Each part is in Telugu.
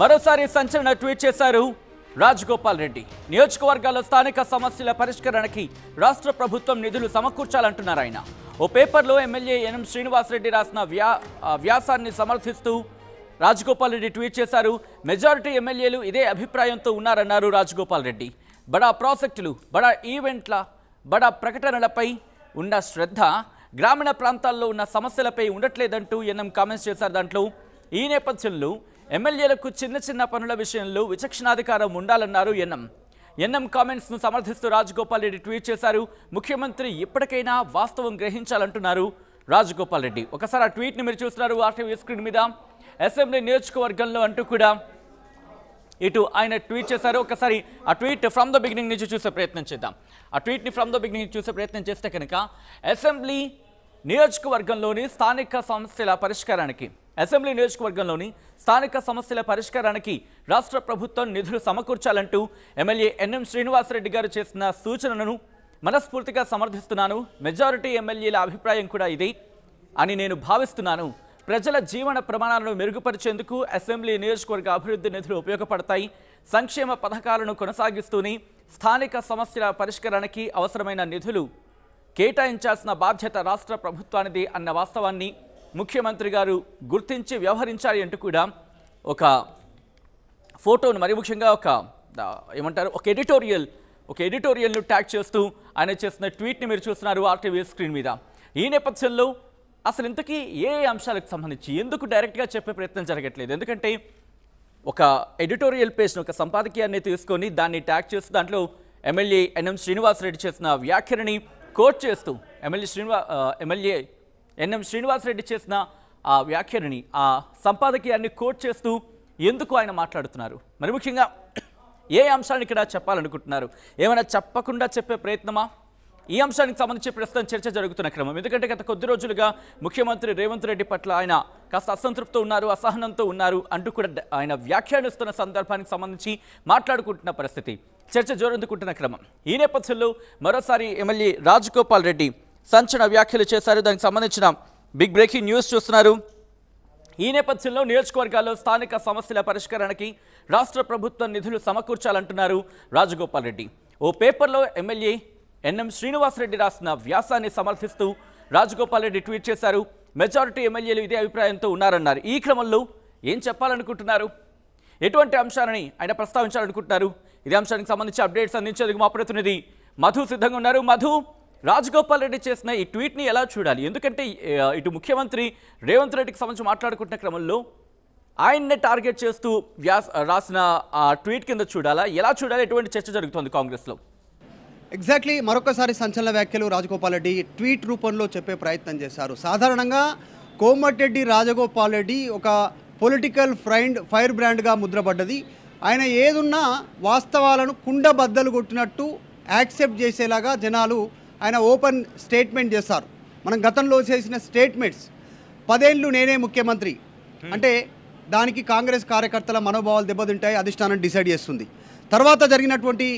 మరోసారి సంచలన ట్వీట్ చేశారు రాజగోపాల్ రెడ్డి. నియోజకవర్గాల్లో స్థానిక సమస్యల పరిష్కారానికి రాష్ట్ర ప్రభుత్వం నిధులు సమకూర్చాలంటున్నారు ఆయన. ఓ పేపర్లో ఎమ్మెల్యే ఎన్ఎం శ్రీనివాసరెడ్డి రాసిన వ్యాసాన్ని సమర్థిస్తూ రాజగోపాల్ రెడ్డి ట్వీట్ చేశారు. మెజారిటీ ఎమ్మెల్యేలు ఇదే అభిప్రాయంతో ఉన్నారన్నారు రాజగోపాల్ రెడ్డి. బడా ప్రాజెక్టులు, బడా ఈవెంట్ల, బడా ప్రకటనలపై ఉన్న శ్రద్ధ గ్రామీణ ప్రాంతాల్లో ఉన్న సమస్యలపై ఉండట్లేదంటూ ఎన్ఎం కామెంట్స్ చేశారు. దాంట్లో ఈ నేపథ్యంలో ఎమ్మెల్యేలకు చిన్న చిన్న పనుల విషయంలో విచక్షణాధికారం ఉండాలన్నారు ఎన్ఎం కామెంట్స్ను సమర్థిస్తూ రాజగోపాల్ రెడ్డి ట్వీట్ చేశారు. ముఖ్యమంత్రి ఇప్పటికైనా వాస్తవం గ్రహించాలంటున్నారు రాజగోపాల్ రెడ్డి. ఒకసారి ఆ ట్వీట్ని మీరు చూస్తున్నారు ఆర్టీవీ స్క్రీన్ మీద. అసెంబ్లీ నియోజకవర్గంలో అంటూ కూడా ఇటు ఆయన ట్వీట్ చేశారు. ఒకసారి ఆ ట్వీట్ ఫ్రమ్ ద బిగినింగ్ నుంచి చూసే ప్రయత్నం చేద్దాం. ఆ ట్వీట్ని ఫ్రమ్ ద బిగినింగ్ చూసే ప్రయత్నం చేస్తే కనుక అసెంబ్లీ నియోజకవర్గంలోని స్థానిక సమస్యల పరిష్కారానికి రాష్ట్ర ప్రభుత్వం నిధులు సమకూర్చాలంటూ ఎమ్మెల్యే ఎన్ఎం శ్రీనివాసరెడ్డి గారు చేసిన సూచనలను మనస్ఫూర్తిగా సమర్థిస్తున్నాను. మెజారిటీ ఎమ్మెల్యేల అభిప్రాయం కూడా ఇదే అని నేను భావిస్తున్నాను. ప్రజల జీవన ప్రమాణాలను మెరుగుపరిచేందుకు అసెంబ్లీ నియోజకవర్గ అభివృద్ధి నిధులు ఉపయోగపడతాయి. సంక్షేమ పథకాలను కొనసాగిస్తూనే స్థానిక సమస్యల పరిష్కారానికి అవసరమైన నిధులు కేటాయించాల్సిన బాధ్యత రాష్ట్ర ప్రభుత్వానిది అన్న వాస్తవాన్ని ముఖ్యమంత్రి గారు గుర్తించి వ్యవహరించాలి అంటూ కూడా ఒక ఫోటోను, మరి ముఖ్యంగా ఒక ఎడిటోరియల్ను ట్యాగ్ చేస్తూ ఆయన చేసిన ట్వీట్ని మీరు చూస్తున్నారు ఆర్టీవీ స్క్రీన్ మీద. ఈ నేపథ్యంలో అసలు ఇంతకీ ఏ అంశాలకు సంబంధించి ఎందుకు డైరెక్ట్గా చెప్పే ప్రయత్నం జరగట్లేదు? ఎందుకంటే ఒక ఎడిటోరియల్ పేజ్ను, ఒక సంపాదకీయాన్ని తీసుకొని దాన్ని ట్యాగ్ చేస్తూ దాంట్లో ఎమ్మెల్యే ఎన్ఎం శ్రీనివాసరెడ్డి చేసిన వ్యాఖ్యని కోట్ చేస్తూ ఎమ్మెల్యే ఎన్ఎం శ్రీనివాసరెడ్డి చేసిన ఆ వ్యాఖ్యని, ఆ సంపాదకీయాన్ని కోట్ చేస్తూ ఎందుకు ఆయన మాట్లాడుతున్నారు? మరి ముఖ్యంగా ఏ అంశాన్ని ఇక్కడ చెప్పాలనుకుంటున్నారు? ఏమైనా చెప్పకుండా చెప్పే ప్రయత్నమా? ఈ అంశానికి సంబంధించి ప్రస్తుతం చర్చ జరుగుతున్న క్రమం. ఎందుకంటే గత కొద్ది రోజులుగా ముఖ్యమంత్రి రేవంత్ రెడ్డి పట్ల ఆయన కాస్త అసంతృప్తితో ఉన్నారు, అసహనంతో ఉన్నారు అంటూ కూడా ఆయన వ్యాఖ్యానిస్తున్న సందర్భానికి సంబంధించి మాట్లాడుకుంటున్న పరిస్థితి, చర్చ జోరందుకుంటున్న క్రమం. ఈ నేపథ్యంలో మరోసారి ఎమ్మెల్యే రాజగోపాల్ రెడ్డి సంచలన వ్యాఖ్యలు చేశారు. దానికి సంబంధించిన బిగ్ బ్రేకింగ్ న్యూస్ చూస్తున్నారు. ఈ నేపథ్యంలో నియోజకవర్గాల్లో స్థానిక సమస్యల పరిష్కారానికి రాష్ట్ర ప్రభుత్వం నిధులు సమకూర్చాలంటున్నారు రాజగోపాల్ రెడ్డి. ఓ పేపర్లో ఎమ్మెల్యే ఎన్ఎం శ్రీనివాసరెడ్డి రాసిన వ్యాసాన్ని సమర్థిస్తూ రాజగోపాల్ రెడ్డి ట్వీట్ చేశారు. మెజారిటీ ఎమ్మెల్యేలు ఇదే అభిప్రాయంతో ఉన్నారన్నారు. ఈ క్రమంలో ఏం చెప్పాలనుకుంటున్నారు? ఎటువంటి అంశాలని ఆయన ప్రస్తావించాలనుకుంటున్నారు? ఇదే అంశానికి సంబంధించి అప్డేట్స్ అందించేందుకు మా ప్రతినిధి మధు సిద్ధంగా ఉన్నారు. మధు, రాజగోపాల్ రెడ్డి చేసిన ఈ ట్వీట్ని ఎలా చూడాలి? ఎందుకంటే ఇటు ముఖ్యమంత్రి రేవంత్ రెడ్డికి సంబంధించి మాట్లాడుకుంటున్న క్రమంలో ఆయన్నే టార్గెట్ చేస్తూ రాసిన ఆ ట్వీట్ కింద చూడాలా, ఎలా చూడాలి? ఎటువంటి చర్చ జరుగుతోంది కాంగ్రెస్లో? ఎగ్జాక్ట్లీ మరొకసారి సంచలన వ్యాఖ్యలు రాజగోపాల్ రెడ్డి ట్వీట్ రూపంలో చెప్పే ప్రయత్నం చేశారు. సాధారణంగా కోమటిరెడ్డి రాజగోపాల్ రెడ్డి ఒక పొలిటికల్ ఫైర్ బ్రాండ్గా ముద్రపడ్డది. ఆయన ఏదున్నా వాస్తవాలను కుండబద్దలు కొట్టినట్టు యాక్సెప్ట్ చేసేలాగా జనాలు ఆయన ఓపెన్ స్టేట్మెంట్ చేస్తారు. మనం గతంలో చేసిన స్టేట్మెంట్స్ 10 ఏళ్ళు నేనే ముఖ్యమంత్రి అంటే దానికి కాంగ్రెస్ కార్యకర్తల మనోభావాలు దెబ్బతింటాయి, అధిష్టానం డిసైడ్ చేస్తుంది. తర్వాత జరిగినటువంటి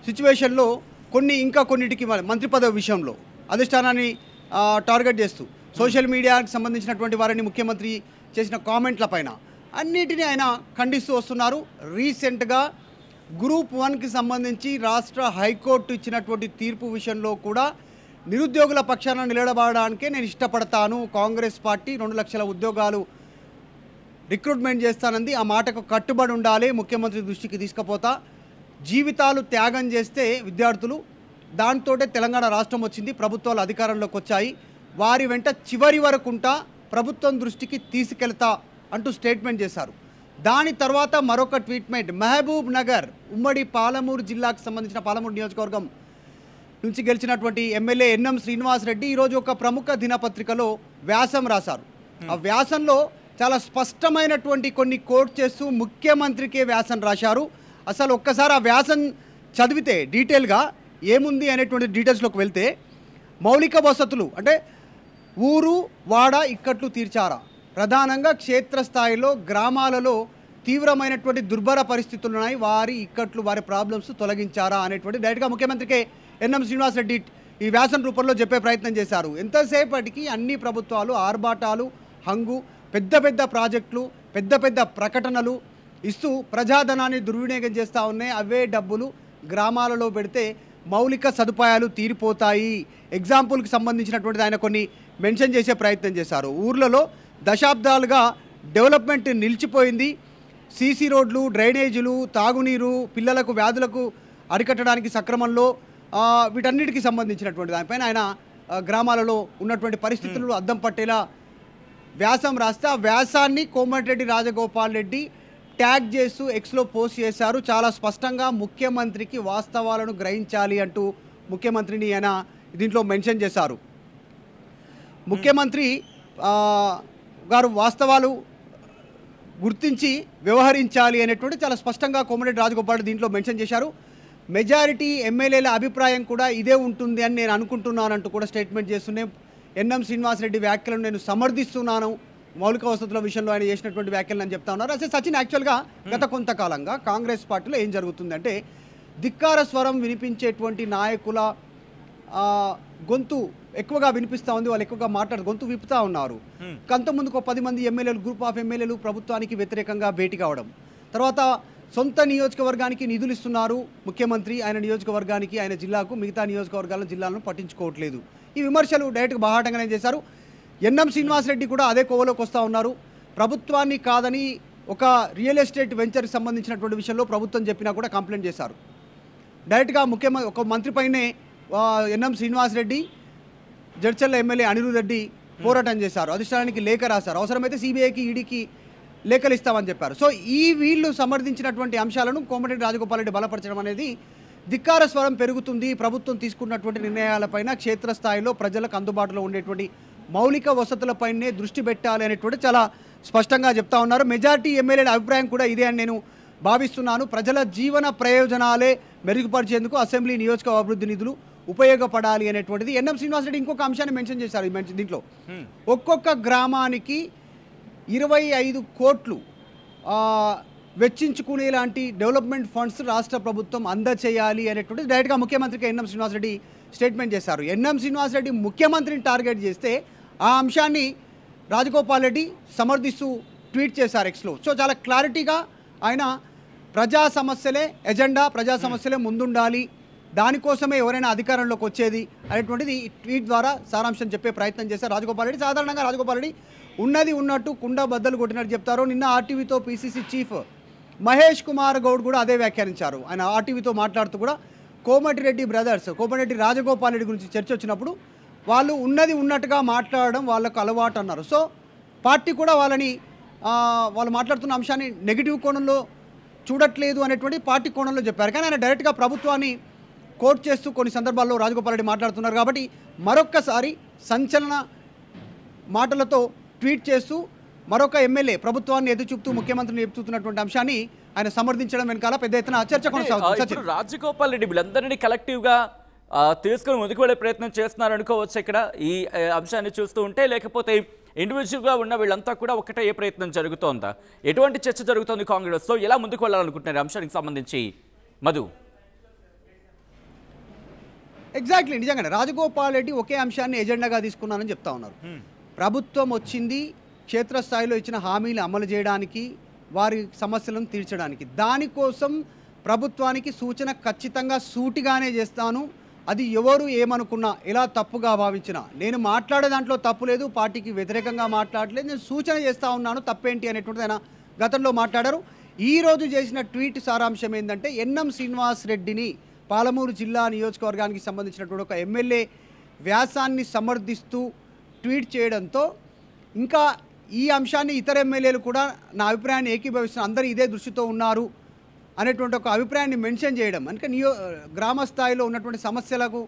సిచ్యువేషన్లో కొన్నిటికి మంత్రి పదవి విషయంలో అధిష్టానాన్ని టార్గెట్ చేస్తూ సోషల్ మీడియాకి సంబంధించినటువంటి వారిని ముఖ్యమంత్రి చేసిన కామెంట్ల పైన అన్నిటినీ ఆయన ఖండిస్తూ వస్తున్నారు. రీసెంట్గా గ్రూప్ 1కి సంబంధించి రాష్ట్ర హైకోర్టు ఇచ్చినటువంటి తీర్పు విషయంలో కూడా నిరుద్యోగుల పక్షాన నిలబడడానికే నేను ఇష్టపడతాను, కాంగ్రెస్ పార్టీ 2 లక్షల ఉద్యోగాలు రిక్రూట్మెంట్ చేస్తానంది, ఆ మాటకు కట్టుబడి ఉండాలి, ముఖ్యమంత్రి దృష్టికి తీసుకుపోతా, జీవితాలు త్యాగం చేస్తే విద్యార్థులు దాంతోటే తెలంగాణ రాష్ట్రం వచ్చింది, ప్రభుత్వాలు అధికారంలోకి వచ్చాయి, వారి వెంట చివరి వరకుంటా ప్రభుత్వం దృష్టికి తీసుకెళ్తా అంటూ స్టేట్మెంట్ చేశారు. దాని తర్వాత మరొక ట్వీట్మెంట్ మహబూబ్ నగర్ ఉమ్మడి పాలమూరు జిల్లాకు సంబంధించిన పాలమూరు నియోజకవర్గం నుంచి గెలిచినటువంటి ఎమ్మెల్యే ఎన్ఎం శ్రీనివాసరెడ్డి ఈరోజు ఒక ప్రముఖ దినపత్రికలో వ్యాసం రాశారు. ఆ వ్యాసంలో చాలా స్పష్టమైనటువంటి కొన్ని కోట్ చేస్తూ ముఖ్యమంత్రికే వ్యాసం రాశారు. అసలు ఒక్కసారి ఆ వ్యాసం చదివితే డీటెయిల్గా ఏముంది అనేటువంటి డీటెయిల్స్లోకి వెళ్తే మౌలిక వసతులు అంటే ఊరు వాడ ఇక్కట్లు తీర్చారా, ప్రధానంగా క్షేత్రస్థాయిలో గ్రామాలలో తీవ్రమైనటువంటి దుర్భర పరిస్థితులు ఉన్నాయి, వారి ఇక్కట్లు వారి ప్రాబ్లమ్స్ తొలగించారా అనేటువంటి డైరెక్ట్గా ముఖ్యమంత్రికే ఎన్ఎం శ్రీనివాసరెడ్డి ఈ వ్యాసం రూపంలో చెప్పే ప్రయత్నం చేశారు. ఎంతసేపటికి అన్ని ప్రభుత్వాలు ఆర్భాటాలు, హంగు, పెద్ద పెద్ద ప్రాజెక్టులు, పెద్ద పెద్ద ప్రకటనలు, ఇస్తూ ప్రజాధనాన్ని దుర్వినియోగం చేస్తూ ఉన్నాయి. అవే డబ్బులు గ్రామాలలో పెడితే మౌలిక సదుపాయాలు తీరిపోతాయి. ఎగ్జాంపుల్కి సంబంధించినటువంటిది ఆయన కొన్ని మెన్షన్ చేసే ప్రయత్నం చేశారు. ఊర్లలో దశాబ్దాలుగా డెవలప్మెంట్ నిలిచిపోయింది. సీసీ రోడ్లు, డ్రైనేజీలు, తాగునీరు, పిల్లలకు వ్యాధులకు అరికట్టడానికి సక్రమంలో వీటన్నిటికీ సంబంధించినటువంటి దానిపైన ఆయన గ్రామాలలో ఉన్నటువంటి పరిస్థితులను అద్దం పట్టేలా వ్యాసం రాస్తే ఆ వ్యాసాన్ని కోమటిరెడ్డి రాజగోపాల్ రెడ్డి ట్యాగ్ చేస్తూ ఎక్స్లో పోస్ట్ చేశారు. చాలా స్పష్టంగా ముఖ్యమంత్రికి వాస్తవాలను గ్రహించాలి అంటూ ముఖ్యమంత్రిని ఆయన దీంట్లో మెన్షన్ చేశారు. ముఖ్యమంత్రి గారు వాస్తవాలు గుర్తించి వ్యవహరించాలి అనేటువంటి చాలా స్పష్టంగా కోమటిరెడ్డి రాజగోపాల్ దీంట్లో మెన్షన్ చేశారు. మెజారిటీ ఎమ్మెల్యేల అభిప్రాయం కూడా ఇదే ఉంటుంది అని నేను అనుకుంటున్నానంటూ కూడా స్టేట్మెంట్ చేస్తూనే ఎన్ఎం శ్రీనివాసరెడ్డి వ్యాఖ్యలను నేను సమర్థిస్తున్నాను. మౌలిక వసతుల విషయంలో ఆయన చేసినటువంటి వ్యాఖ్యలు అని చెప్తా ఉన్నారు. అసలు సచిన్ యాక్చువల్గా గత కొంతకాలంగా కాంగ్రెస్ పార్టీలో ఏం జరుగుతుందంటే ధిక్కార స్వరం వినిపించేటువంటి నాయకుల గొంతు ఎక్కువగా వినిపిస్తూ ఉంది. వాళ్ళు ఎక్కువగా గొంతు విప్పుతూ ఉన్నారు. అంతకుముందుకు 10 మంది ఎమ్మెల్యేలు, గ్రూప్ ఆఫ్ ఎమ్మెల్యేలు ప్రభుత్వానికి వ్యతిరేకంగా భేటీ కావడం, తర్వాత సొంత నియోజకవర్గానికి నిధులు ఇస్తున్నారు ముఖ్యమంత్రి, ఆయన నియోజకవర్గానికి, ఆయన జిల్లాకు, మిగతా నియోజకవర్గాలను జిల్లాలను పట్టించుకోవట్లేదు. ఈ విమర్శలు డైరెక్ట్గా బాహాటంగానే చేశారు. ఎన్ఎం శ్రీనివాసరెడ్డి కూడా అదే కోవలోకి వస్తూ ఉన్నారు. ప్రభుత్వాన్ని కాదని ఒక రియల్ ఎస్టేట్ వెంచర్కి సంబంధించినటువంటి విషయంలో ప్రభుత్వం చెప్పినా కూడా కంప్లైంట్ చేశారు. డైరెక్ట్గా ఒక మంత్రి పైనే ఎన్ఎం శ్రీనివాసరెడ్డి, జడ్చర్ల ఎమ్మెల్యే అనిరుద్ రెడ్డి పోరాటం చేశారు. అధిష్టానానికి లేఖ రాశారు. అవసరమైతే సిబిఐకి, ఈడీకి లేఖలు ఇస్తామని చెప్పారు. సో వీళ్ళు సమర్థించినటువంటి అంశాలను కోమటిరెడ్డి రాజగోపాల్ రెడ్డి బలపరచడం అనేది ధిక్కార స్వరం పెరుగుతుంది. ప్రభుత్వం తీసుకున్నటువంటి నిర్ణయాలపైన క్షేత్రస్థాయిలో ప్రజలకు అందుబాటులో ఉండేటువంటి మౌలిక వసతులపైనే దృష్టి పెట్టాలి అనేటువంటి చాలా స్పష్టంగా చెప్తా ఉన్నారు. మెజార్టీ ఎమ్మెల్యేల అభిప్రాయం కూడా ఇదే అని నేను భావిస్తున్నాను. ప్రజల జీవన ప్రయోజనాలే మెరుగుపరిచేందుకు అసెంబ్లీ నియోజక అభివృద్ధి నిధులు ఉపయోగపడాలి అనేటువంటిది ఎన్ఎం శ్రీనివాసరెడ్డి ఇంకొక అంశాన్ని మెన్షన్ చేశారు. దీంట్లో ఒక్కొక్క గ్రామానికి 25 కోట్లు వెచ్చించుకునే లాంటి డెవలప్మెంట్ ఫండ్స్ రాష్ట్ర ప్రభుత్వం అందచేయాలి అనేటువంటిది డైరెక్ట్గా ముఖ్యమంత్రికి ఎన్ఎం శ్రీనివాసరెడ్డి స్టేట్మెంట్ చేశారు. ఎన్ఎం శ్రీనివాసరెడ్డి ముఖ్యమంత్రిని టార్గెట్ చేస్తే ఆ అంశాన్ని రాజగోపాల్ రెడ్డి సమర్థిస్తూ ట్వీట్ చేశారు ఎక్స్లో. సో చాలా క్లారిటీగా ఆయన ప్రజా సమస్యలే ఎజెండా, ప్రజా సమస్యలే ముందుండాలి, దానికోసమే ఎవరైనా అధికారంలోకి వచ్చేది అనేటువంటిది ఈ ట్వీట్ ద్వారా సారాంశం చెప్పే ప్రయత్నం చేశారు రాజగోపాల్ రెడ్డి. సాధారణంగా రాజగోపాల్ రెడ్డి ఉన్నది ఉన్నట్టు కుండ బద్దలు కొట్టినట్టు చెప్తారు. నిన్న ఆర్టీవీతో పీసీసీ చీఫ్ మహేష్ కుమార్ గౌడ్ కూడా అదే వ్యాఖ్యానించారు. ఆయన ఆర్టీవీతో మాట్లాడుతూ కూడా కోమటిరెడ్డి బ్రదర్స్, కోమటిరెడ్డి రాజగోపాల్ రెడ్డి గురించి చర్చ వచ్చినప్పుడు వాళ్ళు ఉన్నది ఉన్నట్టుగా మాట్లాడడం వాళ్ళకు అలవాటు అన్నారు. సో పార్టీ కూడా వాళ్ళు మాట్లాడుతున్న అంశాన్ని నెగిటివ్ కోణంలో చూడట్లేదు అనేటువంటి పార్టీ కోణంలో చెప్పారు. కానీ ఆయన డైరెక్ట్గా ప్రభుత్వాన్ని కోట్ చేస్తూ కొన్ని సందర్భాల్లో రాజగోపాల్ రెడ్డి మాట్లాడుతున్నారు. కాబట్టి మరొక్కసారి సంచలన మాటలతో ట్వీట్ చేస్తూ మరొక ఎమ్మెల్యే ప్రభుత్వాన్ని ఎదురు చూపుతూ ముఖ్యమంత్రిని ఎత్తుతున్నటువంటి అంశాన్ని ఆయన సమర్థించడం వెనకాల పెద్ద ఎత్తున చర్చ కొనసాగుతుంది. రాజగోపాల్ రెడ్డి వీళ్ళందరినీ కలెక్టివ్గా తీసుకుని ముందుకు వెళ్ళే ప్రయత్నం చేస్తున్నారు అనుకోవచ్చు ఇక్కడ ఈ అంశాన్ని చూస్తూ ఉంటే, లేకపోతే ఇండివిజువల్గా ఉన్న వీళ్ళంతా కూడా ఒకటే ఏ ప్రయత్నం జరుగుతోందా? ఎటువంటి చర్చ జరుగుతోంది కాంగ్రెస్లో? ఎలా ముందుకు వెళ్ళాలనుకుంటున్నారు అంశానికి సంబంధించి మధు? ఎగ్జాక్ట్లీ, నిజంగానే రాజగోపాల్ రెడ్డి ఒకే అంశాన్ని ఎజెండాగా తీసుకున్నానని చెప్తా ఉన్నారు. ప్రభుత్వం వచ్చింది క్షేత్రస్థాయిలో ఇచ్చిన హామీలు అమలు చేయడానికి, వారి సమస్యలను తీర్చడానికి. దానికోసం ప్రభుత్వానికి సూచన ఖచ్చితంగా సూటిగానే చేస్తాను. అది ఎవరు ఏమనుకున్నా, ఎలా తప్పుగా భావించినా, నేను మాట్లాడే దాంట్లో తప్పు లేదు, పార్టీకి వ్యతిరేకంగా మాట్లాడలేదు, నేను సూచన చేస్తూ ఉన్నాను, తప్పేంటి అనేటువంటిది ఆయన గతంలో మాట్లాడారు. ఈరోజు చేసిన ట్వీట్ సారాంశం ఏంటంటే ఎన్ఎం శ్రీనివాస్ రెడ్డిని పాలమూరు జిల్లా నియోజకవర్గానికి సంబంధించినటువంటి ఒక ఎమ్మెల్యే వ్యాసాన్ని సమర్థిస్తూ ట్వీట్ చేయడంతో ఇంకా ఈ అంశాన్ని ఇతర ఎమ్మెల్యేలు కూడా నా అభిప్రాయాన్ని ఏకీభవిస్తున్న, అందరూ ఇదే దృష్టితో ఉన్నారు అనేటువంటి ఒక అభిప్రాయాన్ని మెన్షన్ చేయడం. అంటే గ్రామ స్థాయిలో ఉన్నటువంటి సమస్యలకు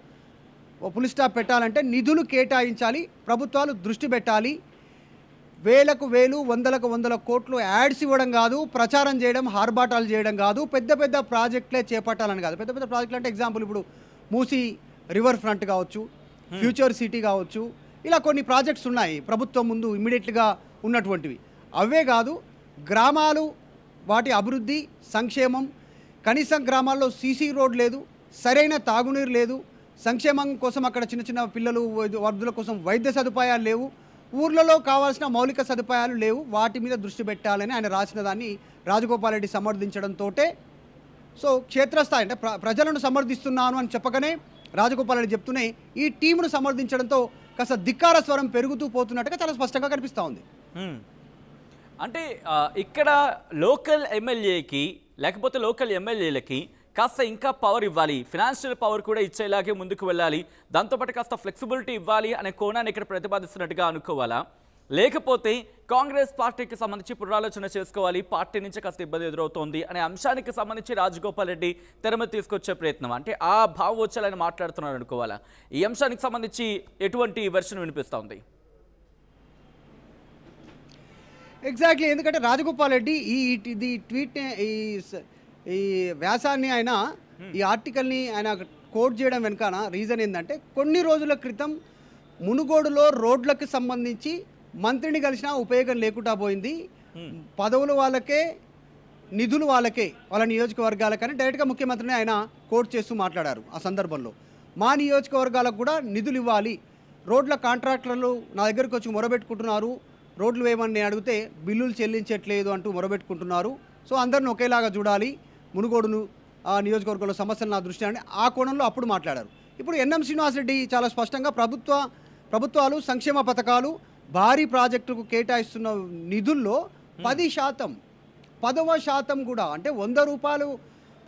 ఫుల్ స్టాప్ పెట్టాలంటే నిధులు కేటాయించాలి, ప్రభుత్వాలు దృష్టి పెట్టాలి. వేలకు వేలు, వందలకు వందల కోట్లు యాడ్స్ ఇవ్వడం కాదు, ప్రచారం చేయడం, హార్బాటాలు చేయడం కాదు, పెద్ద పెద్ద ప్రాజెక్టులే చేపట్టాలని కాదు. పెద్ద పెద్ద ప్రాజెక్టులు అంటే ఎగ్జాంపుల్ ఇప్పుడు మూసీ రివర్ ఫ్రంట్ కావచ్చు, ఫ్యూచర్ సిటీ కావచ్చు, ఇలా కొన్ని ప్రాజెక్ట్స్ ఉన్నాయి ప్రభుత్వం ముందు ఇమ్మీడియట్గా ఉన్నటువంటివి. అవే కాదు, గ్రామాలు, వాటి అభివృద్ధి, సంక్షేమం, కనీసం గ్రామాల్లో సీసీ రోడ్ లేదు, సరైన తాగునీరు లేదు, సంక్షేమం కోసం అక్కడ చిన్న చిన్న పిల్లలు, వృద్ధుల కోసం వైద్య సదుపాయాలు లేవు, ఊర్లలో కావాల్సిన మౌలిక సదుపాయాలు లేవు, వాటి మీద దృష్టి పెట్టాలని ఆయన రాసిన దాన్ని రాజగోపాల్ రెడ్డి సమర్థించడంతో సో క్షేత్రస్థాయి అంటే ప్రజలను సమర్థిస్తున్నాను అని చెప్పగానే రాజగోపాల్ రెడ్డి చెప్తూనే ఈ టీమును సమర్థించడంతో కాస్త ధిక్కార స్వరం పెరుగుతూ పోతున్నట్టుగా చాలా స్పష్టంగా కనిపిస్తూ ఉంది. అంటే ఇక్కడ లోకల్ ఎమ్మెల్యేకి లేకపోతే లోకల్ ఎమ్మెల్యేలకి కాస్త ఇంకా పవర్ ఇవ్వాలి, ఫినాన్షియల్ పవర్ కూడా ఇచ్చేలాగే ముందుకు వెళ్ళాలి, దాంతోపాటు కాస్త ఫ్లెక్సిబిలిటీ ఇవ్వాలి అనే కోణాన్ని ఇక్కడ ప్రతిపాదిస్తున్నట్టుగా అనుకోవాలా, లేకపోతే కాంగ్రెస్ పార్టీకి సంబంధించి పునరాలోచన చేసుకోవాలి, పార్టీ నుంచి కాస్త ఇబ్బంది ఎదురవుతోంది అనే అంశానికి సంబంధించి రాజగోపాల్ రెడ్డి తెర మీద తీసుకొచ్చే ప్రయత్నం, అంటే ఆ భావోచ్చాలని మాట్లాడుతున్నారు అనుకోవాలా? ఈ అంశానికి సంబంధించి ఎటువంటి వెర్షన్ వినిపిస్తూ ఉంది? ఎగ్జాక్ట్లీ, ఎందుకంటే రాజగోపాల్ రెడ్డి ఈ ట్వీట్ని ఈ వ్యాసాన్ని ఆయన ఈ ఆర్టికల్ని ఆయన కోట్ చేయడం వెనకాల రీజన్ ఏంటంటే కొన్ని రోజుల క్రితం మునుగోడులో రోడ్లకు సంబంధించి మంత్రిని కలిసినా ఉపయోగం లేకుండా పోయింది, పదవులు వాళ్ళకే నిధులు వాళ్ళకే, వాళ్ళ నియోజకవర్గాలకని డైరెక్ట్గా ముఖ్యమంత్రిని ఆయన కోట్ చేస్తూ మాట్లాడారు. ఆ సందర్భంలో మా నియోజకవర్గాలకు కూడా నిధులు ఇవ్వాలి, రోడ్ల కాంట్రాక్టర్లు నా దగ్గరకు వచ్చి మొరబెట్టుకుంటున్నారు, రోడ్లు వేయమని నేను అడిగితే బిల్లులు చెల్లించట్లేదు అంటూ మొరబెట్టుకుంటున్నారు, సో అందరిని ఒకేలాగా చూడాలి, మునుగోడును ఆ నియోజకవర్గంలో సమస్యలు నా దృష్టి అని ఆ కోణంలో అప్పుడు మాట్లాడారు. ఇప్పుడు ఎన్ఎం శ్రీనివాసరెడ్డి చాలా స్పష్టంగా ప్రభుత్వాలు సంక్షేమ పథకాలు భారీ ప్రాజెక్టుకు కేటాయిస్తున్న నిధుల్లో 10% కూడా అంటే 100 రూపాయలు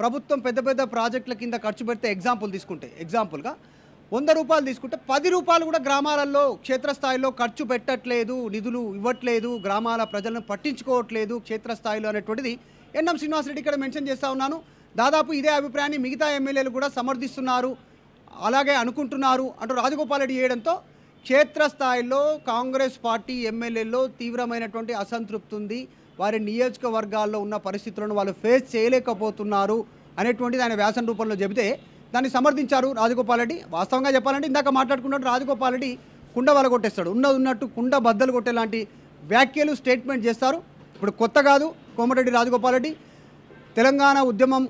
ప్రభుత్వం పెద్ద పెద్ద ప్రాజెక్టుల కింద ఖర్చు పెడితే ఎగ్జాంపుల్గా 100 రూపాయలు తీసుకుంటే 10 రూపాయలు కూడా గ్రామాలలో క్షేత్రస్థాయిలో ఖర్చు పెట్టట్లేదు, నిధులు ఇవ్వట్లేదు, గ్రామాల ప్రజలను పట్టించుకోవట్లేదు క్షేత్రస్థాయిలో అనేటువంటిది ఎన్ఎం శ్రీనివాసరెడ్డి ఇక్కడ మెన్షన్ చేస్తూ ఉన్నాను. దాదాపు ఇదే అభిప్రాయాన్ని మిగతా ఎమ్మెల్యేలు కూడా సమర్థిస్తున్నారు, అలాగే అనుకుంటున్నారు అంటూ రాజగోపాల్ రెడ్డి చేయడంతో క్షేత్రస్థాయిలో కాంగ్రెస్ పార్టీ ఎమ్మెల్యేల్లో తీవ్రమైనటువంటి అసంతృప్తి ఉంది, వారి నియోజకవర్గాల్లో ఉన్న పరిస్థితులను వాళ్ళు ఫేస్ చేయలేకపోతున్నారు అనేటువంటిది ఆయన వ్యాసం రూపంలో చెబితే దాన్ని సమర్థించారు రాజగోపాల్ రెడ్డి. వాస్తవంగా చెప్పాలంటే ఇందాక మాట్లాడుకున్నట్టు రాజగోపాల్ రెడ్డి కుండ వలగొట్టేస్తాడు, ఉన్నట్టు కుండ బద్దలు కొట్టేలాంటి వ్యాఖ్యలు స్టేట్మెంట్ చేస్తారు. ఇప్పుడు కొత్త కాదు కోమటిరెడ్డి రాజగోపాల్ రెడ్డి, తెలంగాణ ఉద్యమం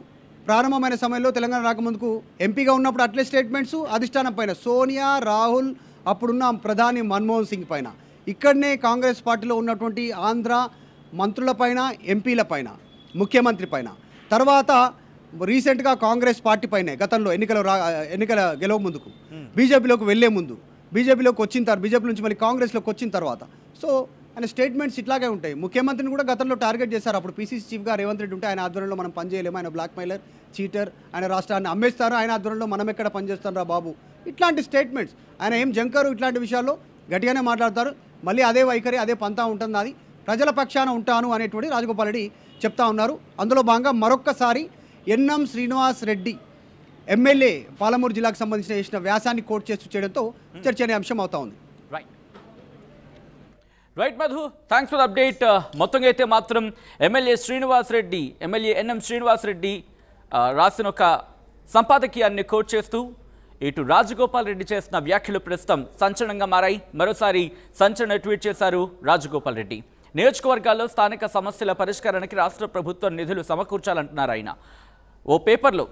ప్రారంభమైన సమయంలో తెలంగాణ రాకముందుకు ఎంపీగా ఉన్నప్పుడు అట్లే స్టేట్మెంట్స్ అధిష్టానం పైన సోనియా, రాహుల్, అప్పుడున్న ప్రధాని మన్మోహన్ సింగ్ పైన, ఇక్కడనే కాంగ్రెస్ పార్టీలో ఉన్నటువంటి ఆంధ్ర మంత్రులపైన, ఎంపీలపైన, ముఖ్యమంత్రి పైన, తర్వాత రీసెంట్గా కాంగ్రెస్ పార్టీ పైనే గతంలో ఎన్నికల గెలవ ముందుకు బీజేపీలోకి వెళ్లే ముందు, బీజేపీలోకి వచ్చిన తర్వాత, బీజేపీ నుంచి మళ్ళీ కాంగ్రెస్లోకి వచ్చిన తర్వాత, సో ఆయన స్టేట్మెంట్స్ ఇట్లాగే ఉంటాయి. ముఖ్యమంత్రిని కూడా గతంలో టార్గెట్ చేశారు, అప్పుడు పీసీసీ చీఫ్గా రేవంత్ రెడ్డి ఉంటే ఆయన ఆధ్వర్యంలో మనం పనిచేయలేము, ఆయన బ్లాక్మెయిలర్, చీటర్, ఆయన రాష్ట్రాన్ని అమ్మేస్తారు, ఆయన ఆధ్వర్యంలో మనం ఎక్కడ పనిచేస్తాం రా బాబు, ఇట్లాంటి స్టేట్మెంట్స్ ఆయన ఏం జంకరు, ఇట్లాంటి విషయాల్లో గట్టిగానే మాట్లాడతారు. మళ్ళీ అదే వైఖరి అదే పంతా ఉంటుంది, అది ప్రజల పక్షాన ఉంటాను అనేటువంటి రాజగోపాల్ రెడ్డి చెప్తా ఉన్నారు. అందులో భాగంగా మరొక్కసారి ఎన్ఎం శ్రీనివాస్ రెడ్డి ఎమ్మెల్యే పాలమూరు జిల్లాకు సంబంధించిన చేసిన వ్యాసాన్ని కోట్ చేస్తూ చేయడంతో చర్చనీయాంశం అవుతా ఉంది. Right Madhu, thanks for update. మొత్తంగా అయితే మాత్రం ఎమ్మెల్యే ఎన్ఎం శ్రీనివాస్ రెడ్డి రాసిన ఒక సంపాదకీయాన్ని కోట్ చేస్తూ ఇటు రాజగోపాల్ రెడ్డి చేసిన వ్యాఖ్యలు ప్రస్తుతం సంచలనంగా మారాయి. మరోసారి సంచలన ట్వీట్ చేశారు రాజగోపాల్ రెడ్డి. నియోజకవర్గాల్లో స్థానిక సమస్యల పరిష్కారానికి రాష్ట్ర ప్రభుత్వం నిధులు సమకూర్చాలంటున్నారు ఆయన. ఓ పేపర్లో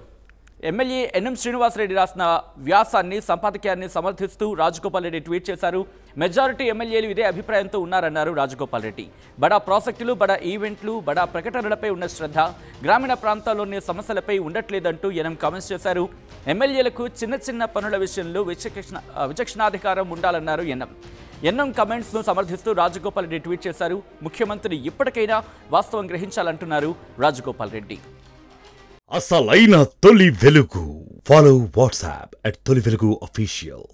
ఎమ్మెల్యే ఎన్ఎం శ్రీనివాస్ రెడ్డి రాసిన వ్యాసాన్ని సంపాదకీయాన్ని సమర్థిస్తూ రాజగోపాల్ రెడ్డి ట్వీట్ చేశారు. మెజారిటీ ఎమ్మెల్యేలు ఇదే అభిప్రాయంతో ఉన్నారన్నారు రాజగోపాల్ రెడ్డి. బడా ప్రాజెక్టులు, బడా ఈవెంట్లు, బడా ప్రకటనలపై ఉన్న శ్రద్ధ గ్రామీణ ప్రాంతాల్లోని సమస్యలపై ఉండట్లేదంటూ ఎన్ఎం కామెంట్స్ చేశారు. ఎమ్మెల్యేలకు చిన్న చిన్న పనుల విషయంలో విచక్షణాధికారం ఉండాలన్నారు ఎన్ఎం కమెంట్స్ను సమర్థిస్తూ రాజగోపాల్ రెడ్డి ట్వీట్ చేశారు. ముఖ్యమంత్రి ఇప్పటికైనా వాస్తవం గ్రహించాలంటున్నారు రాజగోపాల్ రెడ్డి. అసలైన తొలి వెలుగు. ఫాలో వాట్సాప్ @తొలి వెలుగు official.